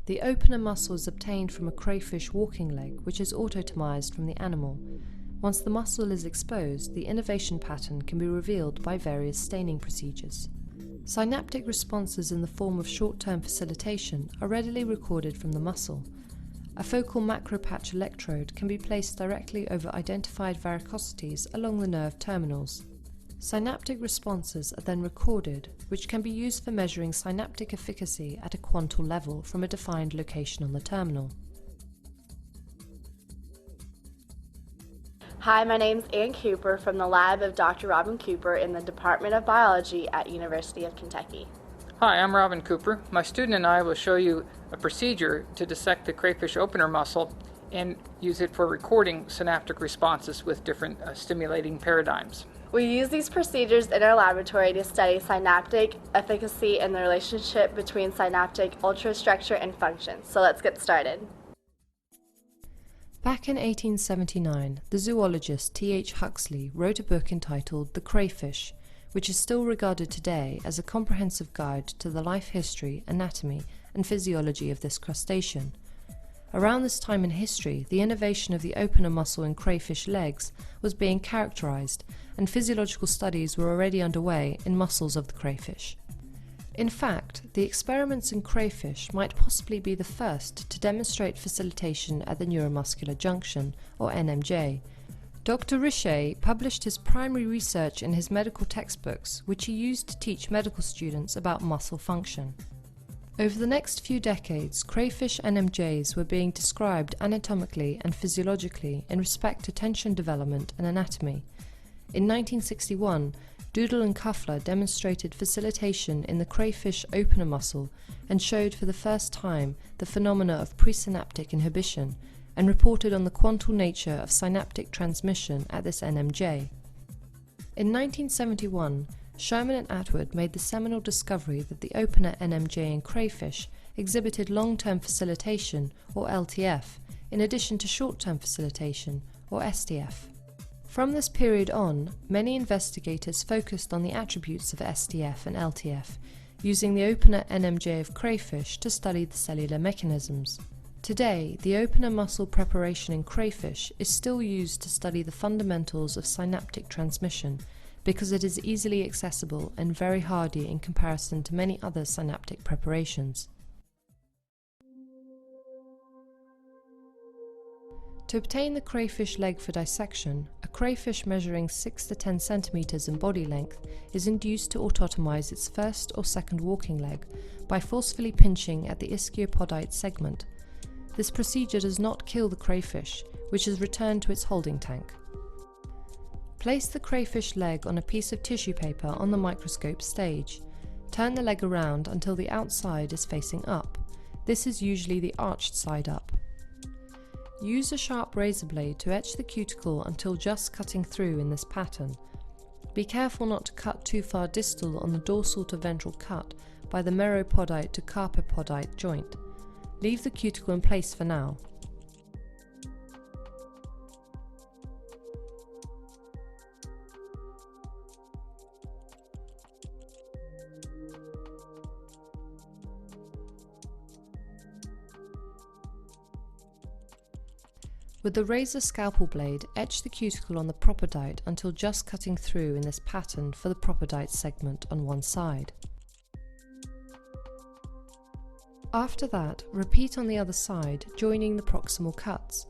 The opener muscle is obtained from a crayfish walking leg, which is autotomized from the animal. Once the muscle is exposed, the innervation pattern can be revealed by various staining procedures. Synaptic responses in the form of short-term facilitation are readily recorded from the muscle. A focal macropatch electrode can be placed directly over identified varicosities along the nerve terminals. Synaptic responses are then recorded, which can be used for measuring synaptic efficacy at a quantal level from a defined location on the terminal. Hi, my name is Ann Cooper from the lab of Dr. Robin Cooper in the Department of Biology at University of Kentucky. Hi, I'm Robin Cooper. My student and I will show you a procedure to dissect the crayfish opener muscle and use it for recording synaptic responses with different stimulating paradigms. We use these procedures in our laboratory to study synaptic efficacy and the relationship between synaptic ultrastructure and function. So let's get started. Back in 1879, the zoologist T.H. Huxley wrote a book entitled The Crayfish, which is still regarded today as a comprehensive guide to the life history, anatomy, and physiology of this crustacean. Around this time in history, the innervation of the opener muscle in crayfish legs was being characterized, and physiological studies were already underway in muscles of the crayfish. In fact, the experiments in crayfish might possibly be the first to demonstrate facilitation at the neuromuscular junction, or NMJ. Dr. Richet published his primary research in his medical textbooks, which he used to teach medical students about muscle function. Over the next few decades, crayfish NMJs were being described anatomically and physiologically in respect to tension development and anatomy. In 1961, Doodle and Kuffler demonstrated facilitation in the crayfish opener muscle and showed for the first time the phenomena of presynaptic inhibition, and reported on the quantal nature of synaptic transmission at this NMJ. In 1971, Sherman and Atwood made the seminal discovery that the opener NMJ in crayfish exhibited long-term facilitation, or LTF, in addition to short-term facilitation, or STF. From this period on, many investigators focused on the attributes of STF and LTF, using the opener NMJ of crayfish to study the cellular mechanisms. Today, the opener muscle preparation in crayfish is still used to study the fundamentals of synaptic transmission, because it is easily accessible and very hardy in comparison to many other synaptic preparations. To obtain the crayfish leg for dissection, a crayfish measuring 6 to 10 centimeters in body length is induced to autotomize its first or second walking leg by forcefully pinching at the ischiopodite segment. This procedure does not kill the crayfish, which is returned to its holding tank. Place the crayfish leg on a piece of tissue paper on the microscope stage. Turn the leg around until the outside is facing up. This is usually the arched side up. Use a sharp razor blade to etch the cuticle until just cutting through in this pattern. Be careful not to cut too far distal on the dorsal to ventral cut by the meropodite to carpopodite joint. Leave the cuticle in place for now. With the razor scalpel blade, etch the cuticle on the propodite until just cutting through in this pattern for the propodite segment on one side. After that, repeat on the other side, joining the proximal cuts.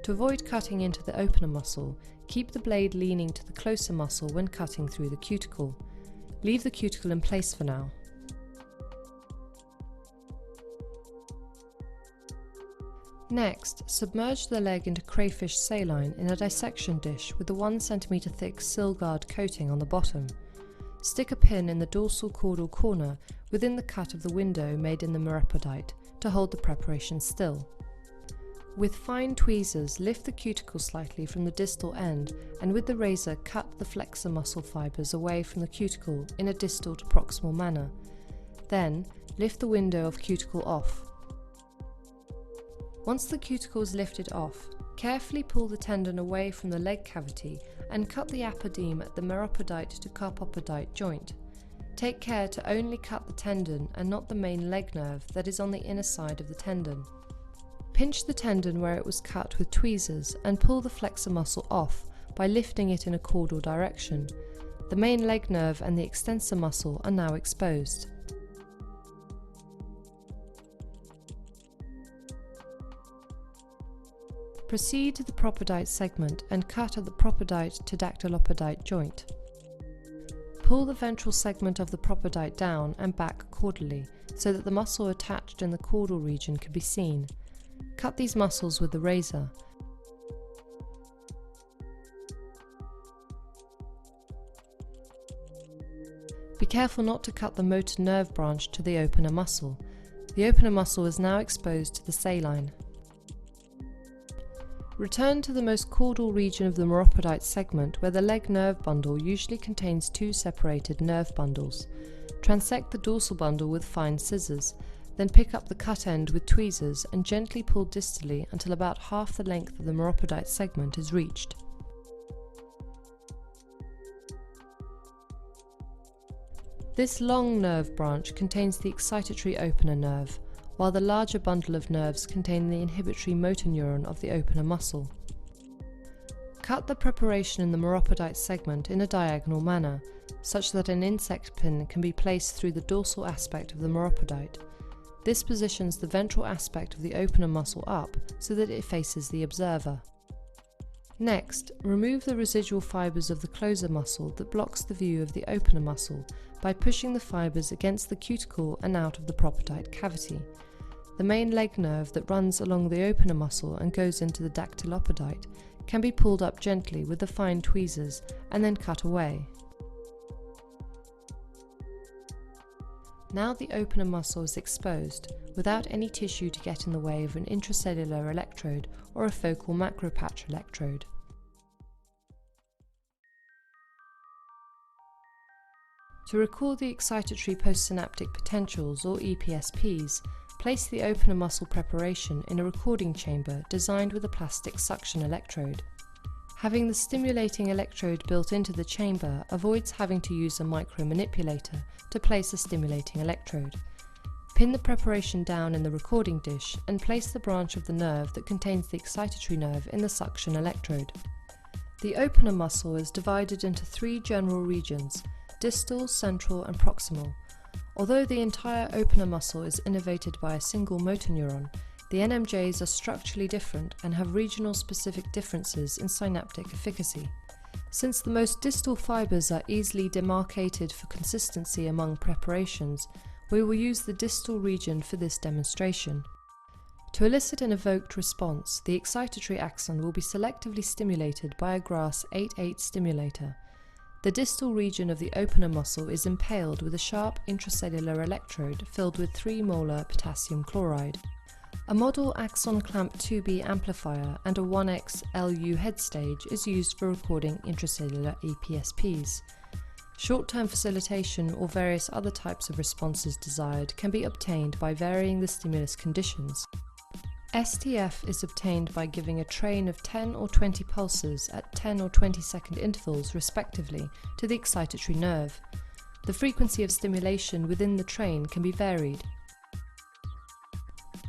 To avoid cutting into the opener muscle, keep the blade leaning to the closer muscle when cutting through the cuticle. Leave the cuticle in place for now. Next, submerge the leg into crayfish saline in a dissection dish with a 1 cm thick Silgard coating on the bottom. Stick a pin in the dorsal caudal corner within the cut of the window made in the meropodite to hold the preparation still. With fine tweezers, lift the cuticle slightly from the distal end, and with the razor cut the flexor muscle fibers away from the cuticle in a distal to proximal manner. Then, lift the window of cuticle off. Once the cuticle is lifted off, carefully pull the tendon away from the leg cavity and cut the apodeme at the meropodite to carpopodite joint. Take care to only cut the tendon and not the main leg nerve that is on the inner side of the tendon. Pinch the tendon where it was cut with tweezers and pull the flexor muscle off by lifting it in a caudal direction. The main leg nerve and the extensor muscle are now exposed. Proceed to the propodite segment and cut at the propodite to dactylopodite joint. Pull the ventral segment of the propodite down and back caudally so that the muscle attached in the caudal region can be seen. Cut these muscles with the razor. Be careful not to cut the motor nerve branch to the opener muscle. The opener muscle is now exposed to the saline. Return to the most caudal region of the neuropodite segment where the leg nerve bundle usually contains two separated nerve bundles. Transect the dorsal bundle with fine scissors, then pick up the cut end with tweezers and gently pull distally until about half the length of the neuropodite segment is reached. This long nerve branch contains the excitatory opener nerve, while the larger bundle of nerves contain the inhibitory motor neuron of the opener muscle. Cut the preparation in the neuropodite segment in a diagonal manner, such that an insect pin can be placed through the dorsal aspect of the neuropodite. This positions the ventral aspect of the opener muscle up so that it faces the observer. Next, remove the residual fibers of the closer muscle that blocks the view of the opener muscle by pushing the fibers against the cuticle and out of the propodite cavity. The main leg nerve that runs along the opener muscle and goes into the dactylopodite can be pulled up gently with the fine tweezers and then cut away. Now the opener muscle is exposed, without any tissue to get in the way of an intracellular electrode or a focal macropatch electrode. To record the excitatory postsynaptic potentials, or EPSPs, place the opener muscle preparation in a recording chamber designed with a plastic suction electrode. Having the stimulating electrode built into the chamber avoids having to use a micromanipulator to place a stimulating electrode. Pin the preparation down in the recording dish and place the branch of the nerve that contains the excitatory nerve in the suction electrode. The opener muscle is divided into three general regions: distal, central and proximal. Although the entire opener muscle is innervated by a single motor neuron, the NMJs are structurally different and have regional specific differences in synaptic efficacy. Since the most distal fibers are easily demarcated for consistency among preparations, we will use the distal region for this demonstration. To elicit an evoked response, the excitatory axon will be selectively stimulated by a GRAS 8/8 stimulator. The distal region of the opener muscle is impaled with a sharp intracellular electrode filled with 3 molar potassium chloride. A model axon clamp 2B amplifier and a 1X LU head stage is used for recording intracellular EPSPs. Short-term facilitation or various other types of responses desired can be obtained by varying the stimulus conditions. STF is obtained by giving a train of 10 or 20 pulses at 10 or 20 second intervals respectively to the excitatory nerve. The frequency of stimulation within the train can be varied.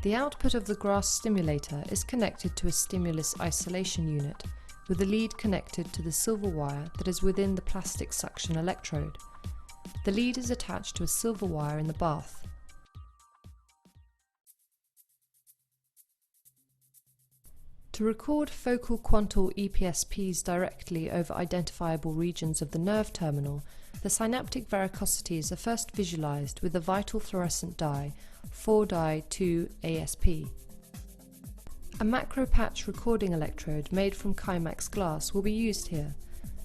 The output of the GRAS stimulator is connected to a stimulus isolation unit, with the lead connected to the silver wire that is within the plastic suction electrode. The lead is attached to a silver wire in the bath. To record focal quantal EPSPs directly over identifiable regions of the nerve terminal, the synaptic varicosities are first visualized with a vital fluorescent dye, 4-di-2-ASP. A macropatch recording electrode made from Kymax glass will be used here.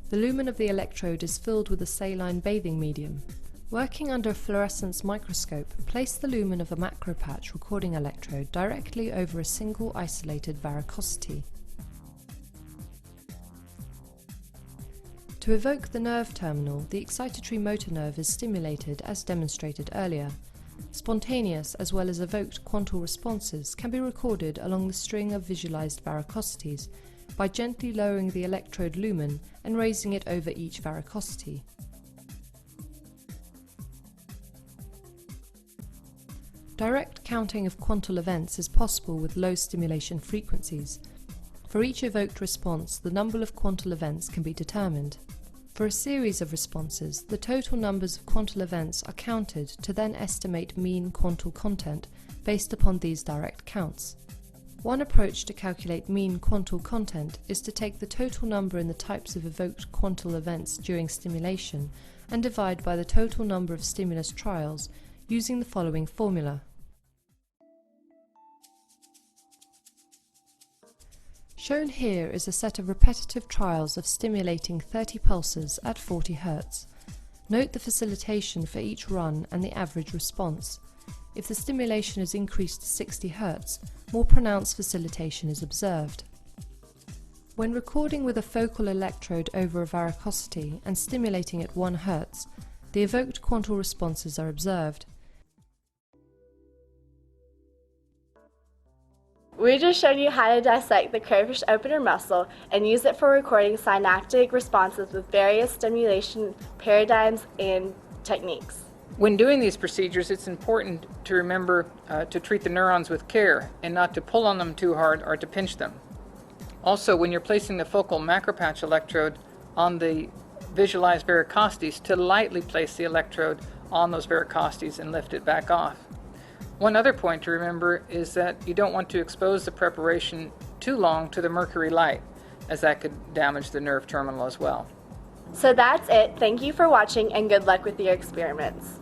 The lumen of the electrode is filled with a saline bathing medium. Working under a fluorescence microscope, place the lumen of a macropatch recording electrode directly over a single isolated varicosity. To evoke the nerve terminal, the excitatory motor nerve is stimulated as demonstrated earlier. Spontaneous as well as evoked quantal responses can be recorded along the string of visualized varicosities by gently lowering the electrode lumen and raising it over each varicosity. Direct counting of quantal events is possible with low stimulation frequencies. For each evoked response, the number of quantal events can be determined. For a series of responses, the total numbers of quantal events are counted to then estimate mean quantal content based upon these direct counts. One approach to calculate mean quantal content is to take the total number in the types of evoked quantal events during stimulation and divide by the total number of stimulus trials using the following formula. Shown here is a set of repetitive trials of stimulating 30 pulses at 40 Hz. Note the facilitation for each run and the average response. If the stimulation is increased to 60 Hz, more pronounced facilitation is observed. When recording with a focal electrode over a varicosity and stimulating at 1 Hz, the evoked quantal responses are observed. We just showed you how to dissect the crayfish opener muscle and use it for recording synaptic responses with various stimulation paradigms and techniques. When doing these procedures, it's important to remember to treat the neurons with care and not to pull on them too hard or to pinch them. Also, when you're placing the focal macropatch electrode on the visualized varicosities, to lightly place the electrode on those varicosities and lift it back off. One other point to remember is that you don't want to expose the preparation too long to the mercury light, as that could damage the nerve terminal as well. So that's it. Thank you for watching and good luck with your experiments.